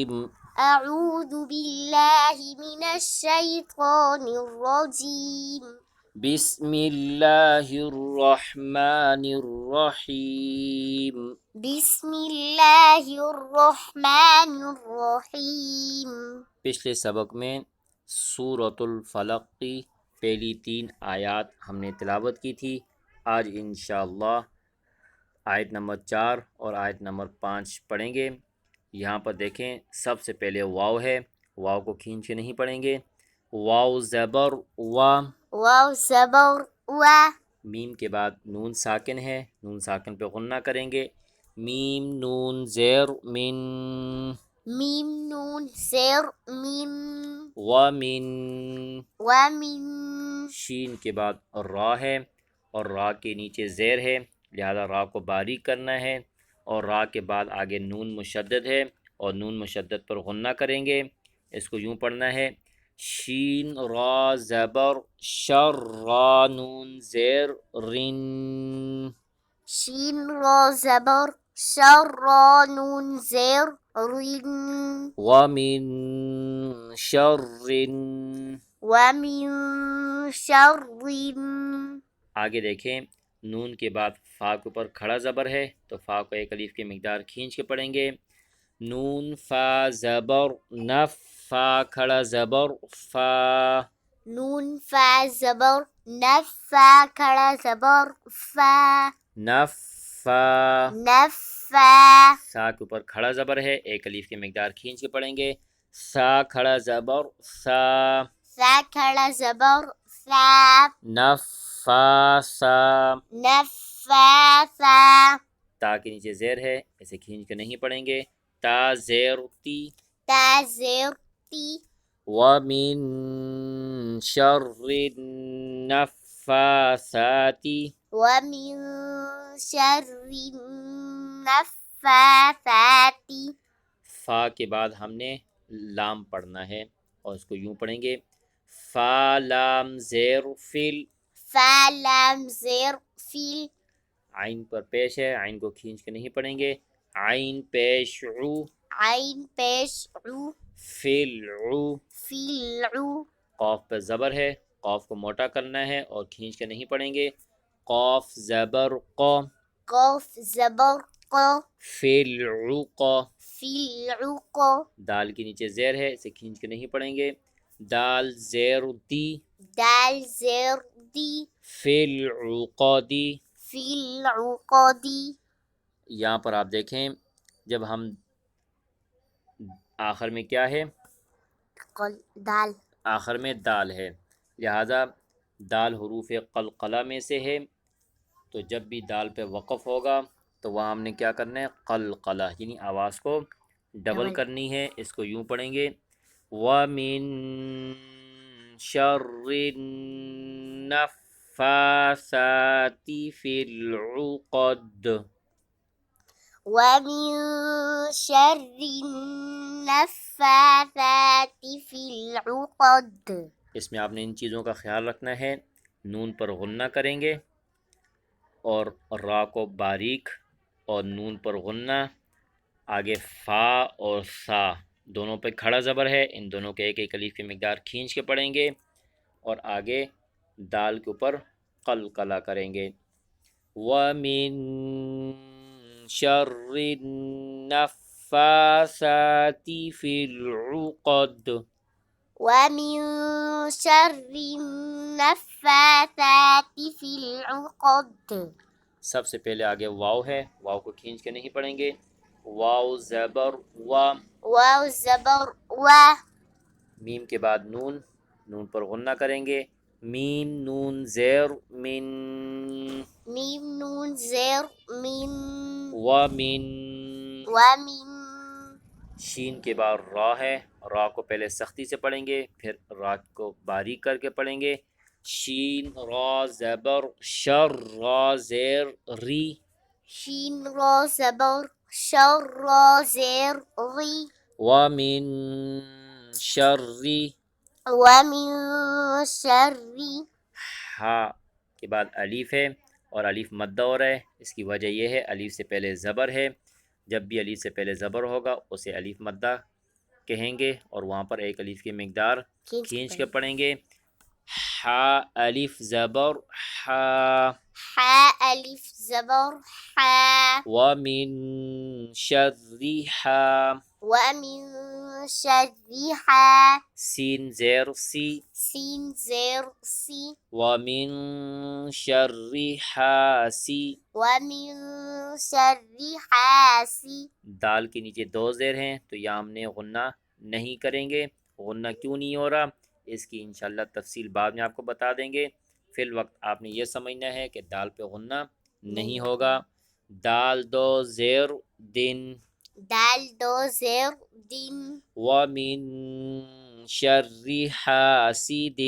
أعوذ بالله من الشيطان الرجيم. بسم الله الرحمن الرحيم. بسم الله الرحمن الرحيم. پچھلے سبق میں سورۃ الفلق کی پہلی 3 آیات ہم نے تلاوت کی تھی۔ آج انشاءاللہ آیت نمبر 4 اور آیت نمبر 5 پڑھیں گے۔ یہاں پر دیکھیں، سب سے پہلے واو ہے، واو کو کھینچ کے نہیں پڑھیں گے۔ واو زبر وا، واو زبر و، میم کے بعد نون ساکن ہے، نون ساکن پہ غنہ کریں گے۔ میم نون زیر من، میم نون زیر من، ومن، ومن، شین کے بعد را ہے اور را کے نیچے زیر ہے، لہذا را کو باریک کرنا ہے، اور را کے بعد آگے نون مشدد ہے اور نون مشدد پر غنہ کریں گے۔ اس کو یوں پڑھنا ہے، شین را زبر شر را نون زیر رن، شین را زبر شر را نون زیر رن، ومن شر، ومن شر، آگے دیکھیں نون کے بعد فا کے اوپر کھڑا زبر ہے تو فا کو ایک الف کی مقدار کھینچ کے پڑھیں گے۔ نون فا زبر نف، فا کھڑا زبر فا، نون فا زبر نف، فا کھڑا زبر فا، نف فا، نف فا، سا کے اوپر کھڑا زبر ہے، ایک الف کی مقدار کھینچ کے پڑھیں گے۔ سا کھڑا زبر سا، سا کھڑا زبر سا، نف فا سا، نف فا سا، تا کے نیچے زیر ہے، اسے کھینچ کے نہیں پڑھیں گے۔ تا زیر تی، تا زیر تی، ومن شر النفاثات، ومن شر النفاثات، فا کے بعد ہم نے لام پڑھنا ہے اور اس کو یوں پڑھیں گے، فا لام زیر فل، فا لام زیر فل، عین پر پیش ہے، عین کو کھینچ کے نہیں پڑھیں گے۔ عین پیش عو، عین پیش عو، فل عو، فل عو، قاف پہ زبر ہے، قاف کو موٹا کرنا ہے اور کھینچ کے نہیں پڑھیں گے۔ قاف زبر قا، قاف زبر قا، فل عوق، فل عوق، دال کے نیچے زیر ہے، اسے کھینچ کے نہیں پڑھیں گے۔ دال زیر دی، دال زیر دی، فل عقدی، فل عقدی، یہاں پر آپ دیکھیں جب ہم آخر میں کیا ہے، دال، آخر میں دال ہے، لہذا دال حروف قلقلہ میں سے ہے، تو جب بھی دال پہ وقف ہوگا تو وہاں ہم نے کیا کرنا ہے، قلقلہ یعنی آواز کو ڈبل کرنی ہے۔ اس کو یوں پڑھیں گے، وَمِن شَرِّ النَّفَّاثَاتِ فِي الْعُقَدِ، ومن شر النفاثات في العقد، اس میں آپ نے ان چیزوں کا خیال رکھنا ہے۔ نون پر غنہ کریں گے اور را کو باریک اور نون پر غنہ، آگے فا اور سا دونوں پہ کھڑا زبر ہے، ان دونوں کے ایک ایک الف کی مقدار کھینچ کے پڑھیں گے اور آگے دال کے اوپر قلقلہ کریں گے۔ وَمِن شَرِّ النَّفَّاثَاتِ فِي الْعُقَدِ، ومن شر النفاثات في العقد، سب سے پہلے آگے واو ہے، واو کو کھینچ کے نہیں پڑھیں گے۔ واو زبر وا، واو زبر و، میم کے بعد نون، نون پر غنہ کریں گے۔ میم نون زیر من، میم نون زیر من، ومن، ومن، شین کے بعد را ہے، را کو پہلے سختی سے پڑھیں گے، پھر را کو باریک کر کے پڑھیں گے۔ شین را زبر شر، را زیر ری، شین را زبر شر را زیر ری، ومن شر، ومن شر، ہا کے بعد الف ہے اور الف مدہ ہو رہا ہے، اس کی وجہ یہ ہے الف سے پہلے زبر ہے، جب بھی الف سے پہلے زبر ہوگا اسے الف مدہ کہیں گے اور وہاں پر ایک الف کی مقدار کھینچ کے پڑھیں گے. حا الف زبر حا. حا الف زبر حا. ومن شر حا. ومن شر حا. سین زیر سی. سین زیر سی. ومن شر حاسی. ومن شر حاسد. دال کے نیچے دو زیر ہیں تو یہاں ہم نے غنہ نہیں کریں گے. غنہ کیوں نہیں ہو رہا اس کی انشاءاللہ تفصیل بعد میں آپ کو بتا دیں گے. فی الوقت آپ نے یہ سمجھنا ہے کہ دال پہ غنہ نہیں ہوگا. دال دو زیر دن. دال دو زیر دن. ومن شر حاسد.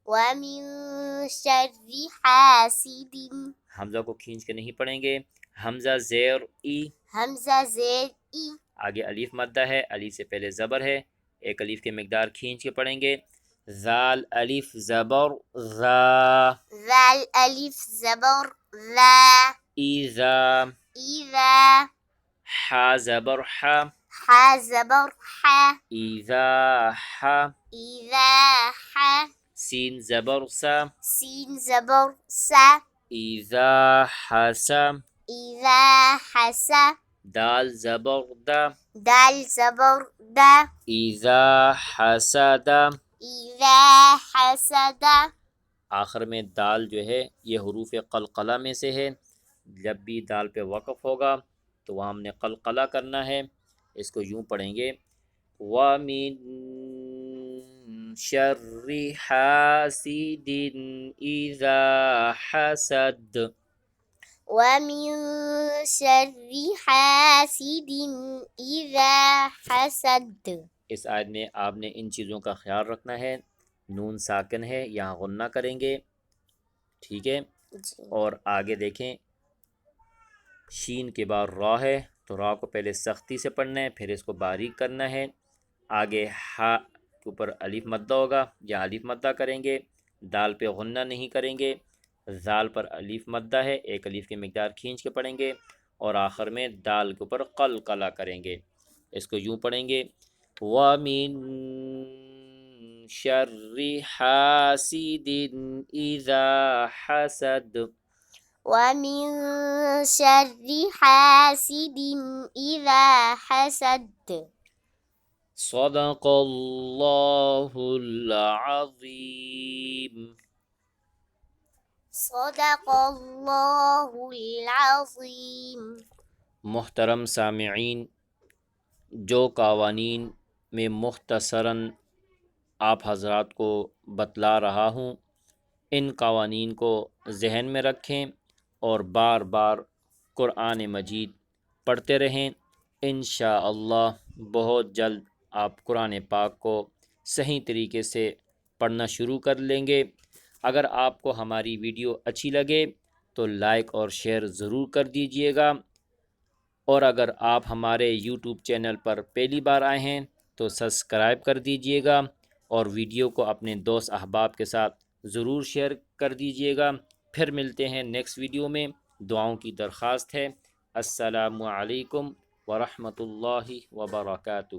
ومن شر حاسد. حمزہ کو کھینچ کے نہیں پڑھیں گے. حمزہ زیر ای. حمزہ زیر ای. آگے الف مدہ ہے، الف سے پہلے زبر ہے، ایک الف کی مقدار کھینچ کے پڑھیں گے. ذال الف زبر ذا. ذال الف زبر ذا. ایذا. ایذا. حا زبر حا. حا زبر حا. ایذا حا. ایذا حا. سین زبر سا. سین زبر سا. ایذا حسا. ایذا حسا. دال زبر دا. دال زبر دا. ایذا حسد. ایذا حسد. آخر میں دال جو ہے یہ حروف قلقلہ میں سے ہے. جب بھی دال پہ وقف ہوگا تو وہاں ہم نے قلقلہ کرنا ہے. اس کو یوں پڑھیں گے وَمِن شَرِّ حَاسِدٍ إِذَا حَسَدَ. ومن شر حاسد اذا حسد. اس آیت میں آپ نے ان چیزوں کا خیال رکھنا ہے. نون ساکن ہے، یہاں غنہ کریں گے، ٹھیک ہے. اور آگے دیکھیں شین کے بعد را ہے تو را کو پہلے سختی سے پڑھنا ہے، پھر اس کو باریک کرنا ہے. آگے ہا کے اوپر الف مدہ ہوگا، یا الف مدہ کریں گے. دال پہ غنہ نہیں کریں گے. ذال پر الف مدہ ہے، ایک الف کی مقدار کھینچ کے پڑھیں گے. اور آخر میں دال کے اوپر قلقلہ کریں گے. اس کو یوں پڑھیں گے وَمِن شَرِّ حَاسِدٍ إِذَا حَسَدَ. ومن شر حاسد اذا حسد. صدق اللہ العظیم. صدق اللہ العظیم. محترم سامعین، جو قوانین میں مختصراً آپ حضرات کو بتلا رہا ہوں ان قوانین کو ذہن میں رکھیں اور بار بار قرآن مجید پڑھتے رہیں. انشاءاللہ بہت جلد آپ قرآن پاک کو صحیح طریقے سے پڑھنا شروع کر لیں گے. اگر آپ کو ہماری ویڈیو اچھی لگے تو لائک اور شیئر ضرور کر دیجئے گا. اور اگر آپ ہمارے یوٹیوب چینل پر پہلی بار آئے ہیں تو سبسکرائب کر دیجئے گا اور ویڈیو کو اپنے دوست احباب کے ساتھ ضرور شیئر کر دیجئے گا. پھر ملتے ہیں نیکسٹ ویڈیو میں. دعاؤں کی درخواست ہے. السلام علیکم ورحمۃ اللہ وبرکاتہ.